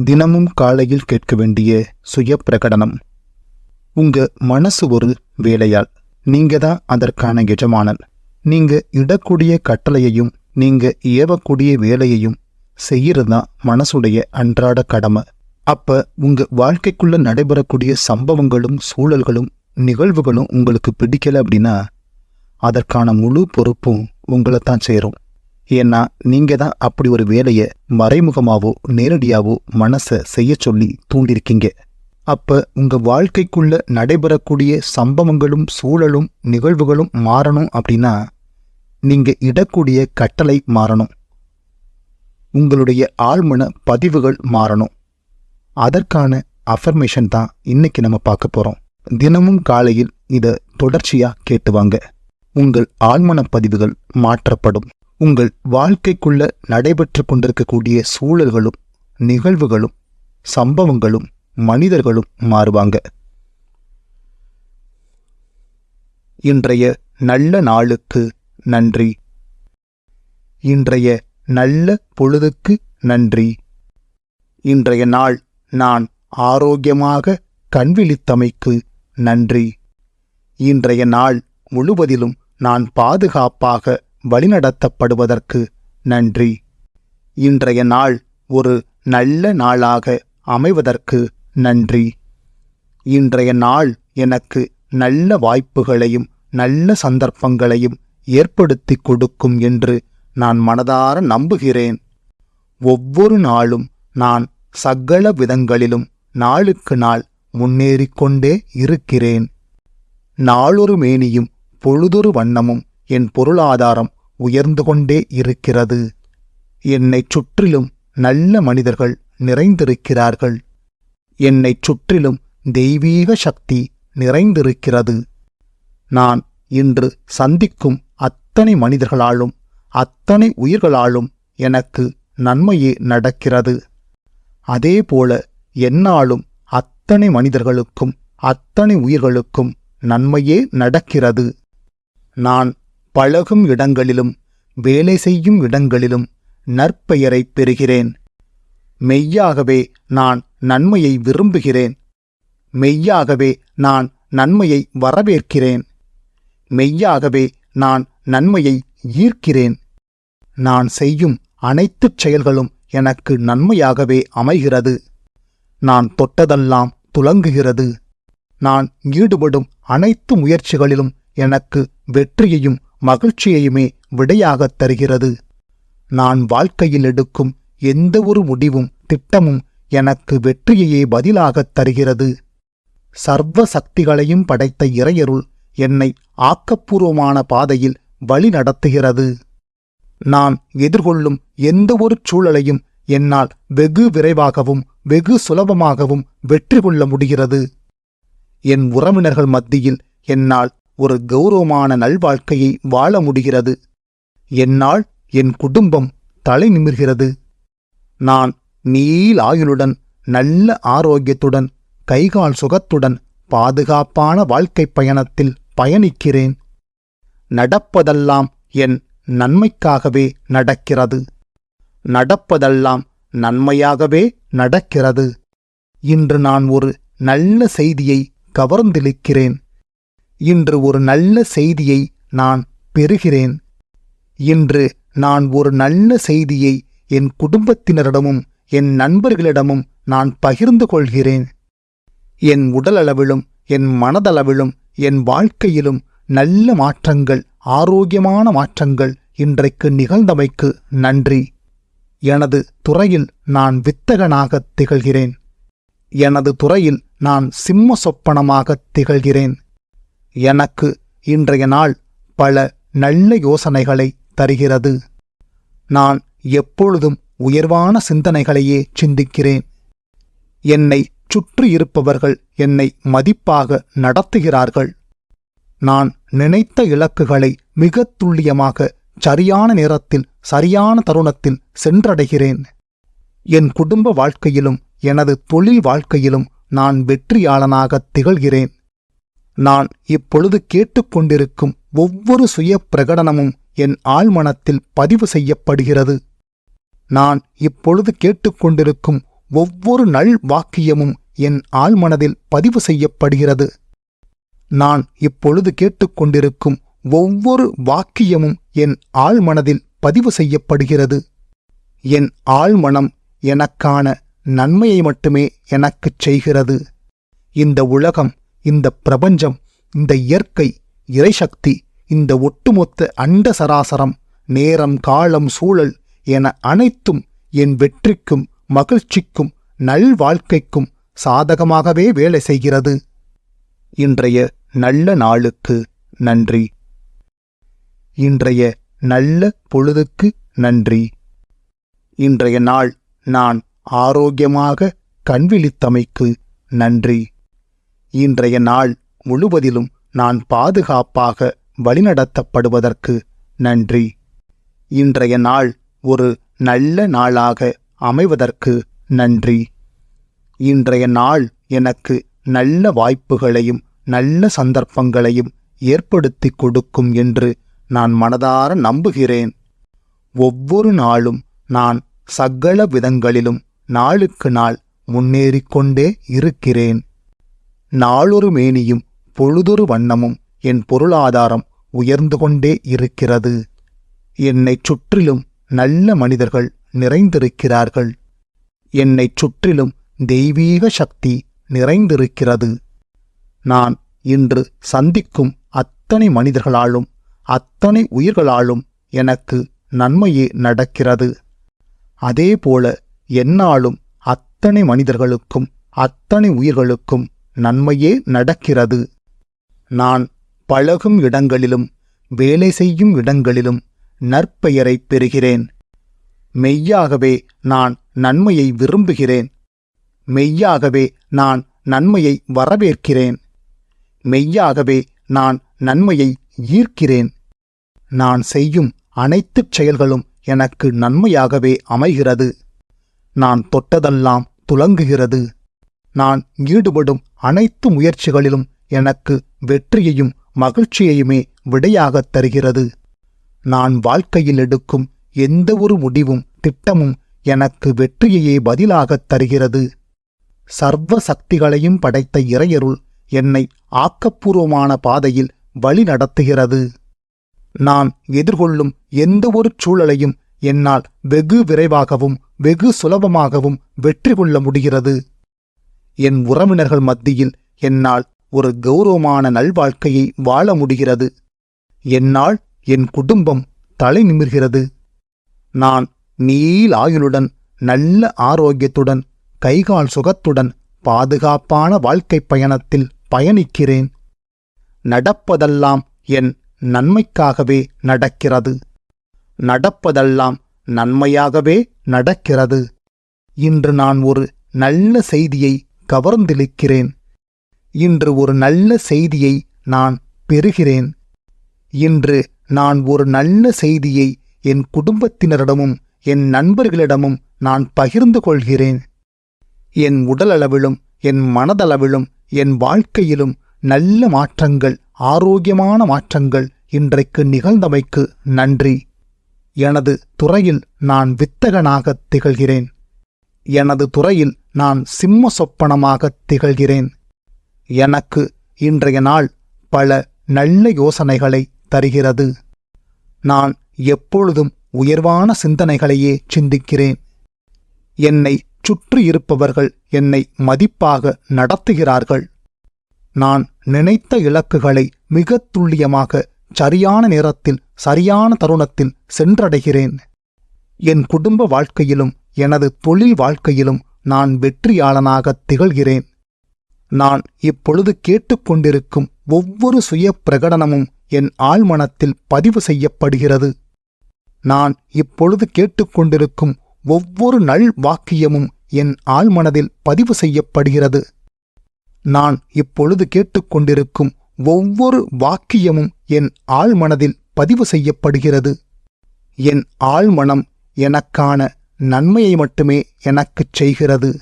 தினமும் காலையில் கேட்க வேண்டிய சுய பிரகடனம். உங்க மனசு ஒரு வேலையாள். நீங்க தான் அதற்கான எஜமானன். நீங்க இடக்கூடிய கட்டளையையும் நீங்க ஏவக்கூடிய வேலையையும் செய்யறதுதான் மனசுடைய அன்றாட கடமை. அப்ப உங்க வாழ்க்கைக்குள்ள நடைபெறக்கூடிய சம்பவங்களும் சூழல்களும் நிகழ்வுகளும் உங்களுக்கு பிடிக்கல அப்படின்னா அதற்கான முழு பொறுப்பும் உங்களை தான் சேரும். ஏன்னா நீங்க தான் அப்படி ஒரு வேலையை மறைமுகமாவோ நேரடியாவோ மனசை செய்ய சொல்லி தூண்டிருக்கீங்க. அப்ப உங்க வாழ்க்கைக்குள்ள நடைபெறக்கூடிய சம்பவங்களும் சூழலும் நிகழ்வுகளும் மாறணும் அப்படின்னா நீங்க இடக்கூடிய கட்டளை மாறணும். உங்களுடைய ஆழ்மன பதிவுகள் மாறணும். அதற்கான அஃபர்மேஷன் தான் இன்னைக்கு நம்ம பார்க்க போறோம். தினமும் காலையில் இதை தொடர்ச்சியா கேட்டுவாங்க. உங்கள் ஆழ்மன பதிவுகள் மாற்றப்படும். உங்கள் வாழ்க்கைக்குள்ள நடைபெற்று கொண்டிருக்கக்கூடிய சூழல்களும் நிகழ்வுகளும் சம்பவங்களும் மனிதர்களும் மாறுவாங்க. இன்றைய நல்ல நாளுக்கு நன்றி. இன்றைய நல்ல பொழுதுக்கு நன்றி. இன்றைய நாள் நான் ஆரோக்கியமாக கண்விழித்தமைக்கு நன்றி. இன்றைய நாள் முழுவதிலும் நான் பாதுகாப்பாக வழிநடத்தப்படுவதற்கு நன்றி. இன்றைய நாள் ஒரு நல்ல நாளாக அமைவதற்கு நன்றி. இன்றைய நாள் எனக்கு நல்ல வாய்ப்புகளையும் நல்ல சந்தர்ப்பங்களையும் ஏற்படுத்தி கொடுக்கும் என்று நான் மனதார நம்புகிறேன். ஒவ்வொரு நாளும் நான் சகல விதங்களிலும் நாளுக்கு நாள் முன்னேறிக்கொண்டே இருக்கிறேன். நாளொரு மேனியும் பொழுதொரு வண்ணமும் என் பொருளாதாரம் உயர்ந்து கொண்டே இருக்கிறது. என்னைச் சுற்றிலும் நல்ல மனிதர்கள் நிறைந்திருக்கிறார்கள். என்னைச் சுற்றிலும் தெய்வீக சக்தி நிறைந்திருக்கிறது. நான் இன்று சந்திக்கும் அத்தனை மனிதர்களாலும் அத்தனை உயிர்களாலும் எனக்கு நன்மையே நடக்கிறது. அதேபோல என்னாலும் அத்தனை மனிதர்களுக்கும் அத்தனை உயிர்களுக்கும் நன்மையே நடக்கிறது. நான் பழகும் இடங்களிலும் வேலை செய்யும் இடங்களிலும் நற்பெயரை பெறுகிறேன். மெய்யாகவே நான் நன்மையை விரும்புகிறேன். மெய்யாகவே நான் நன்மையை வரவேற்கிறேன். மெய்யாகவே நான் நன்மையை ஈர்க்கிறேன். நான் செய்யும் அனைத்து செயல்களும் எனக்கு நன்மையாகவே அமைகிறது. நான் தொட்டதெல்லாம் துலங்குகிறது. நான் ஈடுபடும் அனைத்து முயற்சிகளிலும் எனக்கு வெற்றியையும் மகிழ்ச்சியையுமே விடையாகத் தருகிறது. நான் வாழ்க்கையில் எடுக்கும் எந்த ஒரு முடிவும் திட்டமும் எனக்கு வெற்றியையே பதிலாகத் தருகிறது. சர்வ சக்திகளையும் படைத்த இறையருள் என்னை ஆக்கப்பூர்வமான பாதையில் வழி நடத்துகிறது. நான் எதிர்கொள்ளும் எந்த ஒரு சூழலையும் என்னால் வெகு விரைவாகவும் வெகு சுலபமாகவும் வெற்றி கொள்ள முடிகிறது. என் உறவினர்கள் மத்தியில் என்னால் ஒரு கௌரவமான நல்வாழ்க்கையை வாழ முடிகிறது. என்னால் என் குடும்பம் தலை நிமிர்கிறது. நான் நீளாயுளுடன் நல்ல ஆரோக்கியத்துடன் கைகால் சுகத்துடன் பாதுகாப்பான வாழ்க்கை பயணத்தில் பயணிக்கிறேன். நடப்பதெல்லாம் என் நன்மைக்காகவே நடக்கிறது. நடப்பதெல்லாம் நன்மையாகவே நடக்கிறது. இன்று நான் ஒரு நல்ல செய்தியை கவர்ந்திழுக்கிறேன். இன்று ஒரு நல்ல செய்தியை நான் பெறுகிறேன். இன்று நான் ஒரு நல்ல செய்தியை என் குடும்பத்தினரிடமும் என் நண்பர்களிடமும் நான் பகிர்ந்து கொள்கிறேன். என் உடலளவிலும் என் மனதளவிலும் என் வாழ்க்கையிலும் நல்ல மாற்றங்கள் ஆரோக்கியமான மாற்றங்கள் இன்றைக்கு நிகழ்ந்தமைக்கு நன்றி. எனது துறையில் நான் வித்தகனாகத் திகழ்கிறேன். எனது துறையில் நான் சிம்ம சொப்பனமாகத் திகழ்கிறேன். எனக்கு இன்றைய நாள் பல நல்ல யோசனைகளை தருகிறது. நான் எப்பொழுதும் உயர்வான சிந்தனைகளையே சிந்திக்கிறேன். என்னை சுற்றியிருப்பவர்கள் என்னை மதிப்பாக நடத்துகிறார்கள். நான் நினைத்த இலக்குகளை மிகத் துல்லியமாக சரியான நேரத்தில் சரியான தருணத்தில் சென்றடைகிறேன். என் குடும்ப வாழ்க்கையிலும் எனது தொழில் வாழ்க்கையிலும் நான் வெற்றியாளனாகத் திகழ்கிறேன். நான் இப்பொழுது கேட்டுக்கொண்டிருக்கும் ஒவ்வொரு சுய பிரகடனமும் என் ஆழ்மனத்தில் பதிவு செய்யப்படுகிறது. நான் இப்பொழுது கேட்டுக்கொண்டிருக்கும் ஒவ்வொரு நல் வாக்கியமும் என் ஆழ்மனதில் பதிவு செய்யப்படுகிறது. நான் இப்பொழுது கேட்டுக்கொண்டிருக்கும் ஒவ்வொரு வாக்கியமும் என் ஆழ்மனதில் பதிவு செய்யப்படுகிறது. என் ஆழ்மனம் எனக்கான நன்மையை மட்டுமே எனக்குச் செய்கிறது. இந்த உலகம், இந்த பிரபஞ்சம், இந்த இயற்கை, இறைசக்தி, இந்த ஒட்டுமொத்த அண்ட சராசரம், நேரம், காலம், சூழல் என அனைத்தும் என் வெற்றிக்கும் மகிழ்ச்சிக்கும் நல்வாழ்க்கைக்கும் சாதகமாகவே வேலை செய்கிறது. இன்றைய நல்ல நாளுக்கு நன்றி. இன்றைய நல்ல பொழுதுக்கு நன்றி. இன்றைய நாள் நான் ஆரோக்கியமாக கண்விழித்தமைக்கு நன்றி. இன்றைய நாள் முழுவதிலும் நான் பாதுகாப்பாக வழிநடத்தப்படுவதற்கு நன்றி. இன்றைய நாள் ஒரு நல்ல நாளாக அமைவதற்கு நன்றி. இன்றைய நாள் எனக்கு நல்ல வாய்ப்புகளையும் நல்ல சந்தர்ப்பங்களையும் ஏற்படுத்தி கொடுக்கும் என்று நான் மனதார நம்புகிறேன். ஒவ்வொரு நாளும் நான் சகல விதங்களிலும் நாளுக்கு நாள் முன்னேறிக்கொண்டே இருக்கிறேன். நாளொரு மேனியும் பொழுதொரு வண்ணமும் என் பொருளாதாரம் உயர்ந்து கொண்டே இருக்கிறது. என்னைச் சுற்றிலும் நல்ல மனிதர்கள் நிறைந்திருக்கிறார்கள். என்னைச் சுற்றிலும் தெய்வீக சக்தி நிறைந்திருக்கிறது. நான் இன்று சந்திக்கும் அத்தனை மனிதர்களாலும் அத்தனை உயிர்களாலும் எனக்கு நன்மையே நடக்கிறது. அதேபோல என்னாலும் அத்தனை மனிதர்களுக்கும் அத்தனை உயிர்களுக்கும் நன்மையே நடக்கிறது. நான் பழகும் இடங்களிலும் வேலை செய்யும் இடங்களிலும் நற்பெயரை பெறுகிறேன். மெய்யாகவே நான் நன்மையை விரும்புகிறேன். மெய்யாகவே நான் நன்மையை வரவேற்கிறேன். மெய்யாகவே நான் நன்மையை ஈர்க்கிறேன். நான் செய்யும் அனைத்துச் செயல்களும் எனக்கு நன்மையாகவே அமைகிறது. நான் தொட்டதெல்லாம் துலங்குகிறது. நான் ஈடுபடும் அனைத்து முயற்சிகளிலும் எனக்கு வெற்றியையும் மகிழ்ச்சியையுமே விடையாகத் தருகிறது. நான் வாழ்க்கையில் எடுக்கும் எந்த ஒரு முடிவும் திட்டமும் எனக்கு வெற்றியையே பதிலாகத் தருகிறது. சர்வ சக்திகளையும் படைத்த இறையருள் என்னை ஆக்கப்பூர்வமான பாதையில் வழி நடத்துகிறது. நான் எதிர்கொள்ளும் எந்த ஒரு சூழலையும் என்னால் வெகு விரைவாகவும் வெகு சுலபமாகவும் வெற்றி கொள்ள முடிகிறது. என் உறவினர்கள் மத்தியில் என்னால் ஒரு கௌரவமான நல்வாழ்க்கையை வாழ முடிகிறது. என்னால் என் குடும்பம் தலை நிமிர்கிறது. நான் நீளாயுளுடன் நல்ல ஆரோக்கியத்துடன் கைகால் சுகத்துடன் பாதுகாப்பான வாழ்க்கைப் பயணத்தில் பயணிக்கிறேன். நடப்பதெல்லாம் என் நன்மைக்காகவே நடக்கிறது. நடப்பதெல்லாம் நன்மையாகவே நடக்கிறது. இன்று நான் ஒரு நல்ல செய்தியை கவர்ந்திழுக்கிறேன். இன்று ஒரு நல்ல செய்தியை நான் பெறுகிறேன். இன்று நான் ஒரு நல்ல செய்தியை என் குடும்பத்தினரிடமும் என் நண்பர்களிடமும் நான் பகிர்ந்து கொள்கிறேன். என் உடலளவிலும் என் மனதளவிலும் என் வாழ்க்கையிலும் நல்ல மாற்றங்கள், ஆரோக்கியமான மாற்றங்கள் இன்றைக்கு நிகழ்ந்தமைக்கு நன்றி. எனது துறையில் நான் வித்தகனாகத் திகழ்கிறேன். எனது துறையில் நான் சிம்ம சொப்பனமாகத் திகழ்கிறேன். எனக்கு இன்றைய நாள் பல நல்ல யோசனைகளை தருகிறது. நான் எப்பொழுதும் உயர்வான சிந்தனைகளையே சிந்திக்கிறேன். என்னை சுற்றியிருப்பவர்கள் என்னை மதிப்பாக நடத்துகிறார்கள். நான் நினைத்த இலக்குகளை மிகத் துல்லியமாக சரியான நேரத்தில் சரியான தருணத்தில் சென்றடைகிறேன். என் குடும்ப வாழ்க்கையிலும் எனது தொழில் வாழ்க்கையிலும் நான் வெற்றியாளனாகத் திகழ்கிறேன். நான் இப்பொழுது கேட்டுக்கொண்டிருக்கும் ஒவ்வொரு சுய பிரகடனமும் என் ஆழ்மனத்தில் பதிவு செய்யப்படுகிறது. நான் இப்பொழுது கேட்டுக்கொண்டிருக்கும் ஒவ்வொரு நல் வாக்கியமும் என் ஆழ்மனதில் பதிவு செய்யப்படுகிறது. நான் இப்பொழுது கேட்டுக்கொண்டிருக்கும் ஒவ்வொரு வாக்கியமும் என் ஆழ்மனதில் பதிவு செய்யப்படுகிறது. என் ஆழ்மனம் எனக்கான நன்மையை மட்டுமே எனக்குச் செய்கிறது.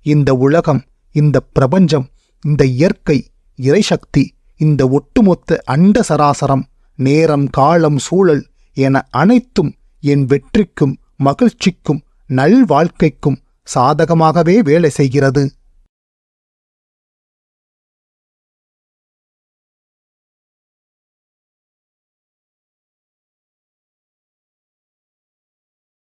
இந்த உலகம், இந்த பிரபஞ்சம், இந்த இயற்கை, இறைசக்தி, இந்த ஒட்டுமொத்த அண்ட சராசரம், நேரம், காலம், சூழல் என அனைத்தும் என் வெற்றிக்கும் மகிழ்ச்சிக்கும் நல்வாழ்க்கைக்கும் சாதகமாகவே வேலை செய்கிறது.